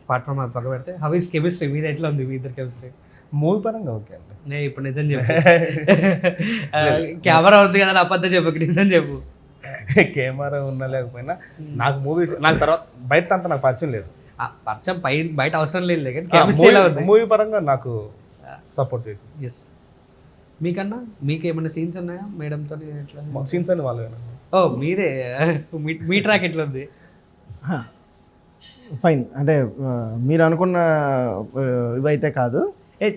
Part from అది పక్క పెడితే హౌ ఇస్ కెమిస్ట్రీ మీద ఎట్లా ఉంది మీ ఇద్దరు కెమిస్ట్రీ? మూవీ పరంగా ఓకే అండి. నేను ఇప్పుడు నిజం చెప్పు. కెమెరా ఉంది కదా అబద్ధం చెప్పు, నిజం చెప్పు. కెమెరా ఉన్నా లేకపోయినా నాకు మూవీస్ నాకు తర్వాత బయట అంతా నాకు పరిచయం లేదు. పరిచయం బయట అవసరం లేదు కానీ కెమిస్ట్రీ ఎలా ఉంది? మూవీ పరంగా నాకు సపోర్ట్ చేసింది. ఎస్. మీకన్నా మీకు ఏమైనా సీన్స్ ఉన్నాయా మేడంతో? ఎట్లా సీన్స్ అని వాళ్ళు ఓ మీరే మీ ట్రాక్ ఎట్లా ఉంది? ఫైన్ అంటే మీరు అనుకున్న ఇవైతే కాదు,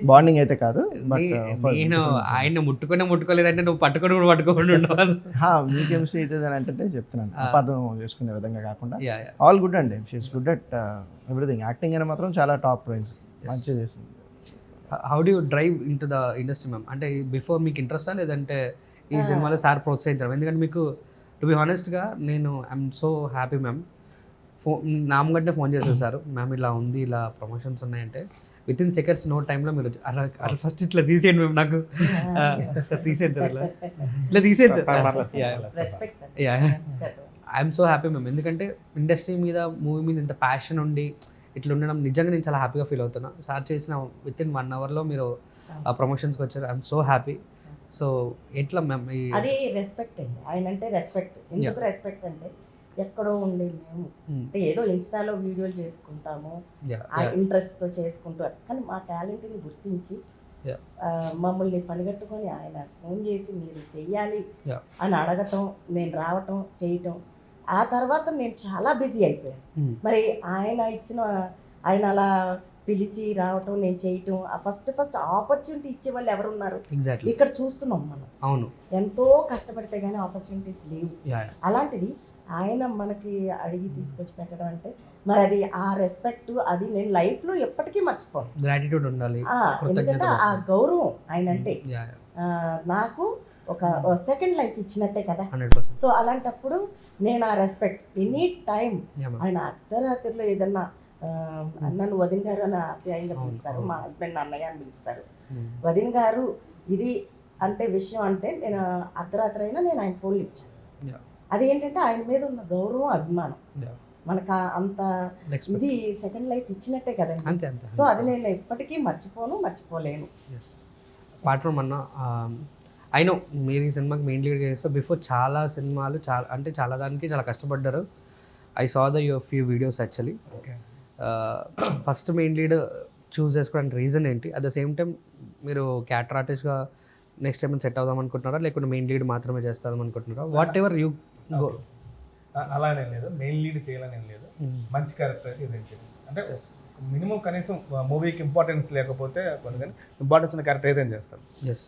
బాండింగ్ అయితే కాదు. బట్ నేను ఆయన ముట్టుకోలేదంటే నువ్వు పట్టుకొని కూడా పట్టుకోకుండా ఉండవాలి. మీ కెమిస్ట్రీ అయితే అంటే చెప్తున్నాను, అపార్థం చేసుకునే విధంగా కాకుండా ఆల్ గుడ్ అండి. She's good at everything. Acting అయినా మాత్రం చాలా టాప్ రేంజ్, మంచిగా చేసింది. How do you drive into the industry ma'am? అంటే బిఫోర్ మీకు ఇంట్రెస్టా లేదంటే ఈ సినిమాలో సార్ ప్రోత్సహించడం? ఎందుకంటే మీకు టు బి హానెస్ట్గా నేను ఐఎమ్ సో హ్యాపీ మ్యామ్. నామగంటే ఫోన్ చేసేది సార్, మ్యామ్ ఇలా ఉంది, ఇలా ప్రమోషన్స్ ఉన్నాయంటే విత్ ఇన్ సెకండ్స్ నో టైంలో మీరు అలా ఫస్ట్ ఇట్లా తీసేయండి మేము, నాకు సార్ తీసేయండి సార్, ఇట్లా తీసేయండి sir. I'm so happy ma'am. ఎందుకంటే ఇండస్ట్రీ మీద మూవీ మీద ఇంత ప్యాషన్ ఉండి ఇట్లా ఉండడం నిజంగా నేను చాలా హ్యాపీగా ఫీల్ అవుతున్నా. సార్ చేసిన విత్ ఇన్ 1 అవర్లో మీరు ఆ ప్రమోషన్స్కి వచ్చారు. I'm so happy. సో ఎట్లా మ్యామ్? అది రెస్పెక్ట్ అండి, ఆయన అంటే రెస్పెక్ట్. ఎందుకు రెస్పెక్ట్ అంటే ఎక్కడో ఉండే మేము అంటే ఏదో ఇన్స్టాలో వీడియోలు చేసుకుంటాము, ఆ ఇంట్రెస్ట్తో చేసుకుంటారు, కానీ మా టాలెంట్ని గుర్తించి మమ్మల్ని పనిగట్టుకొని ఆయన ఫోన్ చేసి మీరు చెయ్యాలి అని అడగటం, నేను రావటం చేయటం. ఆ తర్వాత నేను చాలా బిజీ అయిపోయాను. మరి ఆయన అలా పిలిచి రావటం, నేను చేయటం, ఆ ఫస్ట్ ఆపర్చునిటీ ఇచ్చే వాళ్ళు ఎవరున్నారు? ఇక్కడ చూస్తున్నాం మనం. అవును, ఎంతో కష్టపడితే కానీ ఆపర్చునిటీస్ లేవు. అలాంటిది ఆయన మనకి అడిగి తీసుకొచ్చి పెట్టడం అంటే మరి అది ఆ రెస్పెక్ట్, అది నేను లైఫ్లో ఎప్పటికీ మర్చిపోను. గ్రాటిట్యూడ్ ఉండాలి. ఎందుకంటే ఆ గౌరవం ఆయన అంటే నాకు ఒక సెకండ్ లైఫ్ ఇచ్చినట్టే కదా. సో అలాంటప్పుడు నేను ఆ రెస్పెక్ట్ ఎనీ టైం, ఆయన అర్ధరాత్రిలో ఏదన్నా నన్ను వదిన గారు అని ఆప్యాయంగా పిలుస్తారు, మా హస్బెండ్ అన్నయ్య అని పిలుస్తారు. వదిన గారు ఇది అంటే విషయం అంటే నేను అర్ధరాత్రి అయినా నేను ఆయన ఫోన్ లిఫ్ట్ చేస్తాను. అదేంటంటే ఆయన మీద ఉన్న గౌరవం, అభిమానం. మనకు అంత ఇది సెకండ్ లైఫ్ ఇచ్చినట్టే కదండి. సో అది నేను ఎప్పటికీ మర్చిపోలేను. పార్ట్ ఫ్రమ్ అన్న అయినో మీరు ఈ సినిమాకి మెయిన్ లీడ్గా చేస్తే బిఫోర్ చాలా సినిమాలు చాలా దానికి చాలా కష్టపడ్డారు. I saw the your few videos actually. First main lead choose చేసుకోవడానికి రీజన్ ఏంటి? అట్ ద సేమ్ టైం మీరు క్యారెక్టర్ ఆర్టిస్ట్గా నెక్స్ట్ టైం సెట్ అవుదాం అనుకుంటున్నారా, లేకుంటే మెయిన్ లీడ్ మాత్రమే చేస్తాం అనుకుంటున్నారా? Whatever you go. అలానే లేదు, మెయిన్ లీడ్ చేయాలని లేదు, మంచి క్యారెక్టర్ అయితే ఇదేం చేయలేదు. అంటే మినిమం కనీసం మూవీకి ఇంపార్టెన్స్ లేకపోతే కొన్ని ఇంపార్టెన్స్ ఉన్న క్యారెక్టర్ ఏదైనా చేస్తాను. ఎస్.